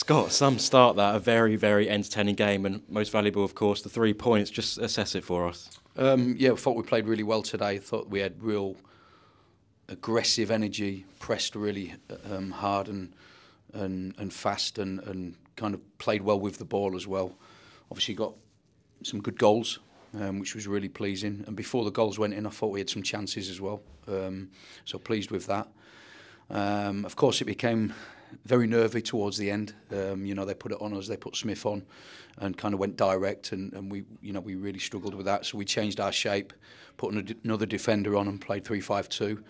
Scott, some start that a very, very entertaining game, and most valuable, of course, the 3 points. Just assess it for us. Yeah, I thought we played really well today. I thought we had real aggressive energy, pressed really hard and fast, and kind of played well with the ball as well. Obviously got some good goals, which was really pleasing. And before the goals went in, I thought we had some chances as well. So pleased with that. Of course, it became very nervy towards the end. You know, they put it on us, they put Smith on and kind of went direct, and we really struggled with that. So we changed our shape, put another defender on and played 3-5-2.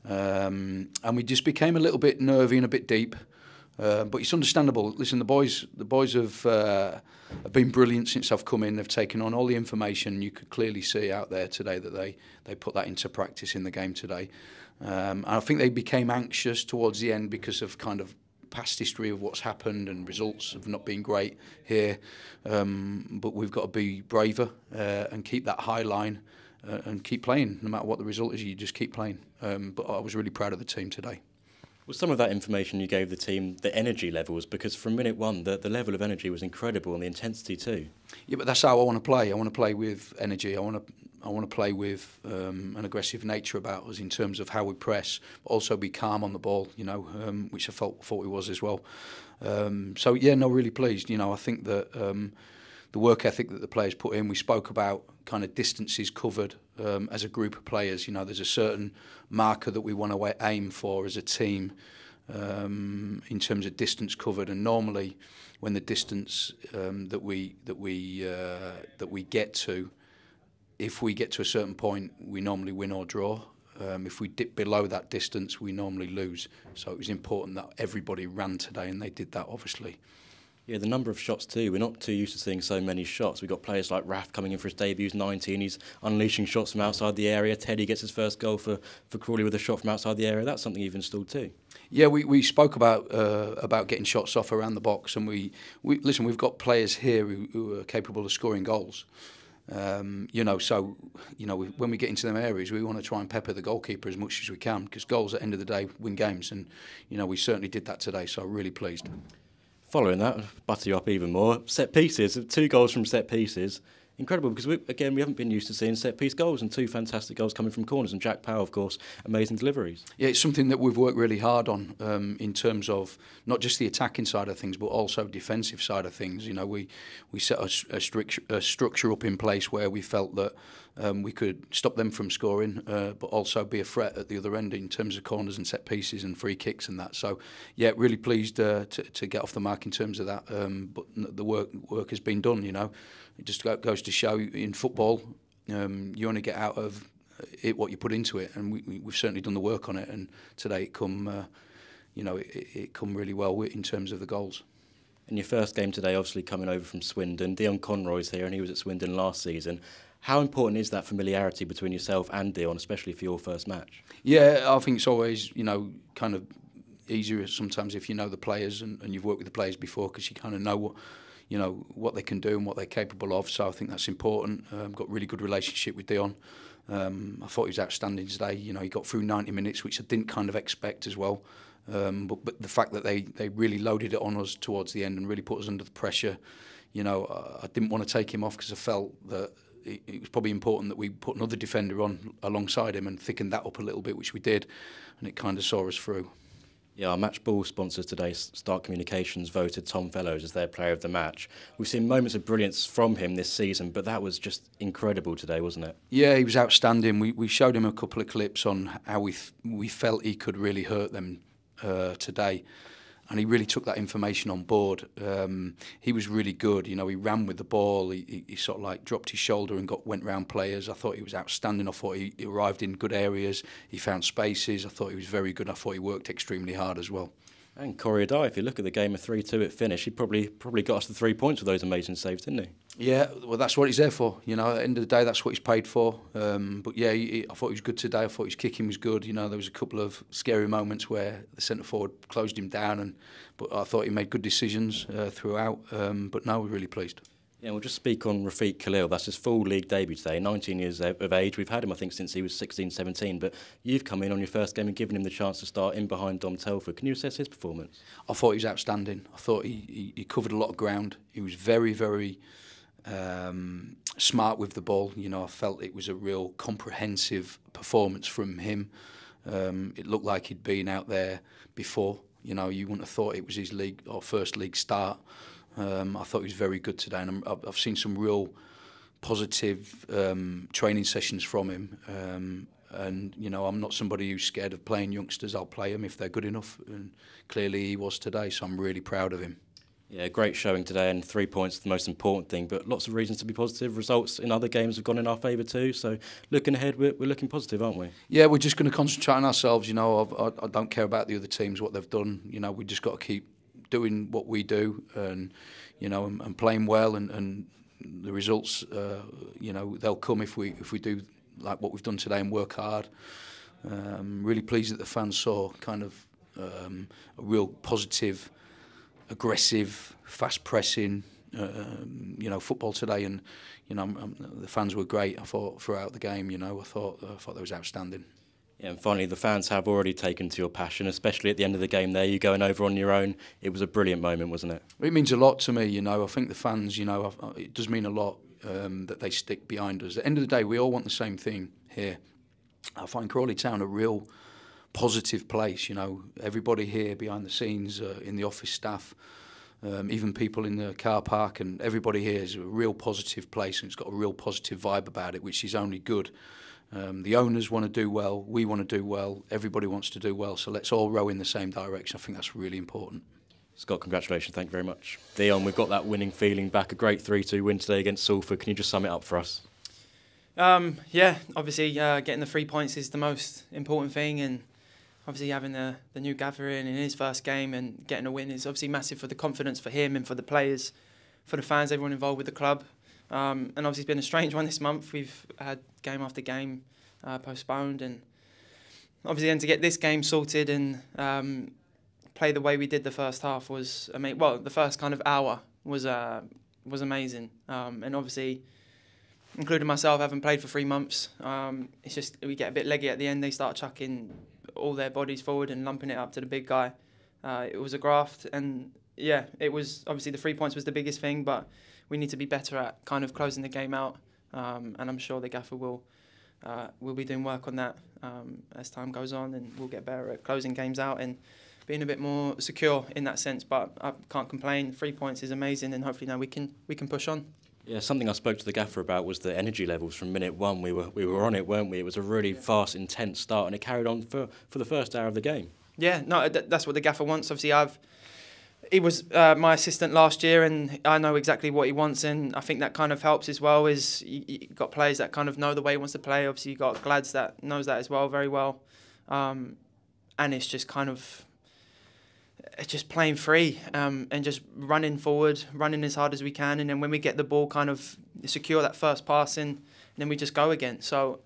And we just became a little bit nervy and a bit deep. But it's understandable. Listen, the boys have been brilliant since I've come in. They've taken on all the information. You could clearly see out there today that they put that into practice in the game today. And I think they became anxious towards the end because of kind of past history of what's happened and results have not been great here. But we've got to be braver and keep that high line and keep playing. No matter what the result is, you just keep playing. But I was really proud of the team today. Was some of that information you gave the team the energy levels? Because from minute one, the level of energy was incredible and the intensity too. Yeah, but that's how I want to play. I want to play with energy. I want to play with an aggressive nature about us in terms of how we press, but also be calm on the ball. You know, which I thought he was as well. So yeah, no, really pleased. You know, I think that the work ethic that the players put in. We spoke about kind of distances covered as a group of players. You know, there's a certain marker that we want to aim for as a team in terms of distance covered, and normally when the distance that we get to, if we get to a certain point, we normally win or draw. If we dip below that distance, we normally lose. So it was important that everybody ran today, and they did that, obviously. Yeah, the number of shots too. We're not too used to seeing so many shots. We've got players like Raf coming in for his debut, he's 19, he's unleashing shots from outside the area. Teddy gets his first goal for Crawley with a shot from outside the area. That's something you've installed too. Yeah, we spoke about getting shots off around the box, and listen, we've got players here who are capable of scoring goals. You know, so when we get into them areas, we want to try and pepper the goalkeeper as much as we can, because goals at the end of the day win games, and you know we certainly did that today. So I'm really pleased. Following that, butter you up even more, set pieces, 2 goals from set pieces. Incredible, because we haven't been used to seeing set piece goals, and 2 fantastic goals coming from corners, and Jack Powell, of course, amazing deliveries. Yeah, it's something that we've worked really hard on in terms of not just the attacking side of things, but also defensive side of things. You know, we set a structure up in place where we felt that we could stop them from scoring, but also be a threat at the other end in terms of corners and set pieces and free kicks and that. So, yeah, really pleased to get off the mark in terms of that. But the work has been done, you know. It just goes to show in football, you only get out of it what you put into it, and we've certainly done the work on it. And today it come really well in terms of the goals. In your first game today, obviously coming over from Swindon, Dion Conroy's here, and he was at Swindon last season. How important is that familiarity between yourself and Dion, especially for your first match? Yeah, I think it's always, you know, kind of easier sometimes if you know the players and you've worked with the players before, because you kind of know what they can do and what they're capable of. So I think that's important. Got a really good relationship with Dion. I thought he was outstanding today. You know, he got through 90 minutes, which I didn't kind of expect as well. But the fact that they really loaded it on us towards the end and really put us under the pressure, you know, I didn't want to take him off because I felt that it was probably important that we put another defender on alongside him and thickened that up a little bit, which we did, and it kind of saw us through. Yeah, our match ball sponsors today, Start Communications, voted Tom Fellows as their player of the match. We've seen moments of brilliance from him this season, but that was just incredible today, wasn't it? Yeah, he was outstanding. We showed him a couple of clips on how we felt he could really hurt them today, and he really took that information on board. He was really good. You know, he ran with the ball. He sort of like dropped his shoulder and went round players. I thought he was outstanding. I thought he arrived in good areas. He found spaces. I thought he was very good. I thought he worked extremely hard as well. And Corey Dye, if you look at the game of 3-2 at finish, he probably got us the 3 points with those amazing saves, didn't he? Yeah, well, that's what he's there for. You know, at the end of the day, that's what he's paid for. But yeah, I thought he was good today. I thought his kicking was good. You know, there was a couple of scary moments where the centre forward closed him down, but I thought he made good decisions throughout. But no, we're really pleased. Yeah, we'll just speak on Rafiq Khalil. That's his full league debut today, 19 years of age. We've had him, I think, since he was 16, 17, but you've come in on your first game and given him the chance to start in behind Dom Telford. Can you assess his performance? I thought he was outstanding. I thought he covered a lot of ground. He was very, very smart with the ball. You know, I felt it was a real comprehensive performance from him. It looked like he'd been out there before. You know, you wouldn't have thought it was his league or first league start. I thought he was very good today, and I've seen some real positive training sessions from him. And you know, I'm not somebody who's scared of playing youngsters. I'll play them if they're good enough, and clearly he was today. So I'm really proud of him. Yeah, great showing today, and 3 points is the most important thing, but lots of reasons to be positive. Results in other games have gone in our favour too, so looking ahead, we're looking positive, aren't we? Yeah, we're just going to concentrate on ourselves. You know, I don't care about the other teams, what they've done. You know, we just got to keep doing what we do, and you know, and playing well, and the results, you know, they'll come if we do like what we've done today and work hard. Really pleased that the fans saw kind of a real positive, aggressive, fast pressing, you know, football today, and you know, the fans were great. I thought throughout the game, you know, I thought that was outstanding. Yeah, and finally, the fans have already taken to your passion, especially at the end of the game there. You going over on your own. It was a brilliant moment, wasn't it? It means a lot to me, you know. I think the fans, you know, it does mean a lot that they stick behind us. At the end of the day, we all want the same thing here. I find Crawley Town a real positive place, you know. Everybody here behind the scenes, in the office staff, even people in the car park, and everybody here is a real positive place, and it's got a real positive vibe about it, which is only good. The owners want to do well, we want to do well, everybody wants to do well, so let's all row in the same direction. I think that's really important. Scott, congratulations, thank you very much. Dion, we've got that winning feeling back, a great 3-2 win today against Salford. Can you just sum it up for us? Yeah, obviously getting the 3 points is the most important thing, and obviously having the new Gaffer in his first game and getting a win is obviously massive for the confidence for him and for the players, for the fans, everyone involved with the club. And obviously it's been a strange one this month. We've had game after game postponed, and obviously then to get this game sorted and play the way we did the first half was amazing. Well, the first kind of hour was amazing, and obviously, including myself, having played for 3 months, it's just we get a bit leggy at the end. They start chucking all their bodies forward and lumping it up to the big guy. It was a graft, and yeah, it was obviously the 3 points was the biggest thing, but we need to be better at kind of closing the game out, and I'm sure the Gaffer will be doing work on that as time goes on, and we'll get better at closing games out and being a bit more secure in that sense. But I can't complain. 3 points is amazing, and hopefully now we can push on. Yeah, something I spoke to the Gaffer about was the energy levels from minute one. We were on it, weren't we? It was a really fast, intense start, and it carried on for the first hour of the game. Yeah, no, that's what the Gaffer wants. Obviously, he was my assistant last year, and I know exactly what he wants, and I think that kind of helps as well. Is you got players that kind of know the way he wants to play. Obviously, you got Glads that knows that as well very well, and it's just kind of just playing free and just running forward, running as hard as we can, and then when we get the ball, kind of secure that first pass in, and then we just go again. So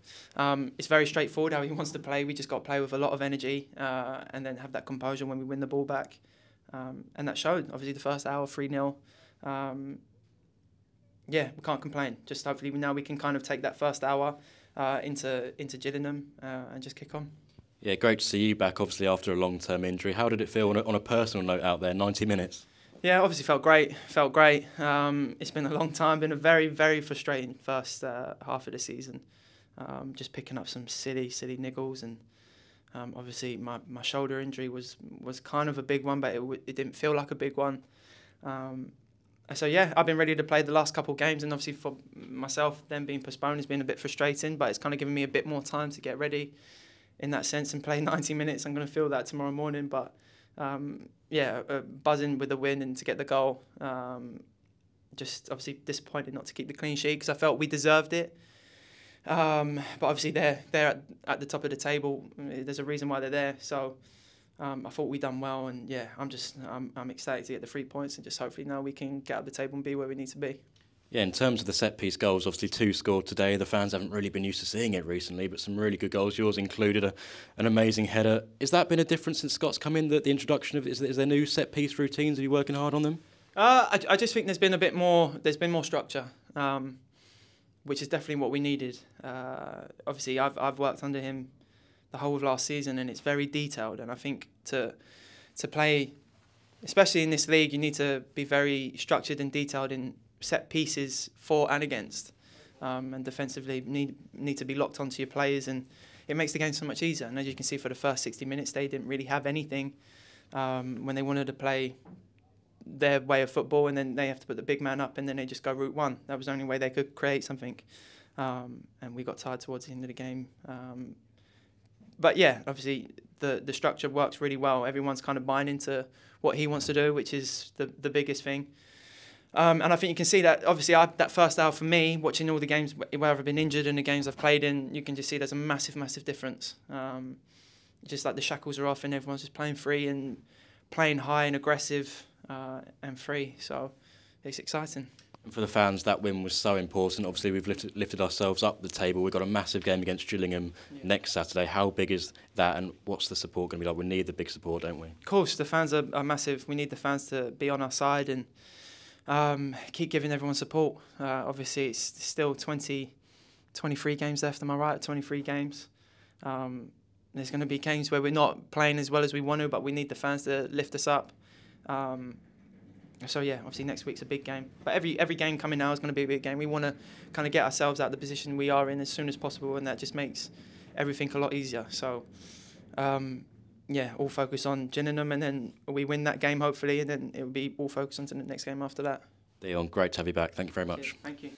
it's very straightforward how he wants to play. We just got to play with a lot of energy and then have that composure when we win the ball back. And that showed, obviously, the first hour, 3-0. Yeah, we can't complain. Just hopefully now we can kind of take that first hour into Gillingham and just kick on. Yeah, great to see you back, obviously, after a long-term injury. How did it feel on a personal note out there, 90 minutes? Yeah, obviously felt great. It's been a long time, been a very, very frustrating first half of the season. Just picking up some silly niggles, and obviously my shoulder injury was kind of a big one, but it didn't feel like a big one. So yeah, I've been ready to play the last couple of games, and obviously for myself, them being postponed has been a bit frustrating, but it's kind of given me a bit more time to get ready in that sense and play 90 minutes. I'm going to feel that tomorrow morning, but yeah, buzzing with the win and to get the goal. Just obviously disappointed not to keep the clean sheet because I felt we deserved it. But obviously they're at the top of the table. There's a reason why they're there. So I thought we done well, and yeah, I'm excited to get the 3 points and just hopefully now we can get up the table and be where we need to be. Yeah, in terms of the set-piece goals, obviously 2 scored today. The fans haven't really been used to seeing it recently, but some really good goals. Yours included an amazing header. Has that been a difference since Scott's come in, the introduction of, is there new set-piece routines? Are you working hard on them? I just think there's been a bit more. There's been more structure, which is definitely what we needed. Obviously, I've worked under him the whole of last season, and it's very detailed. And I think to play, especially in this league, you need to be very structured and detailed in set pieces for and against, and defensively need to be locked onto your players, and it makes the game so much easier. And as you can see, for the first 60 minutes, they didn't really have anything when they wanted to play their way of football, and then they have to put the big man up, and then they just go route one. That was the only way they could create something, and we got tired towards the end of the game. But yeah, obviously the structure works really well. Everyone's kind of buying into what he wants to do, which is the biggest thing. And I think you can see that, obviously, that first hour for me, watching all the games where I've been injured and the games I've played in, you can just see there's a massive, massive difference. Just like the shackles are off and everyone's just playing free and playing high and aggressive and free. So it's exciting. And for the fans, that win was so important. Obviously, we've lifted ourselves up the table. We've got a massive game against Gillingham next Saturday. How big is that, and what's the support going to be like? We need the big support, don't we? Of course, the fans are massive. We need the fans to be on our side and keep giving everyone support. Obviously, it's still 23 games left, am I right? 23 games. There's going to be games where we're not playing as well as we want to, but we need the fans to lift us up. So yeah, obviously next week's a big game. But every game coming now is going to be a big game. We want to kind of get ourselves out of the position we are in as soon as possible, and that just makes everything a lot easier. So yeah, all focus on Gillingham, and then we win that game hopefully, and then it will be all focused on to the next game after that. Dion, great to have you back. Thank you very much. Cheers. Thank you.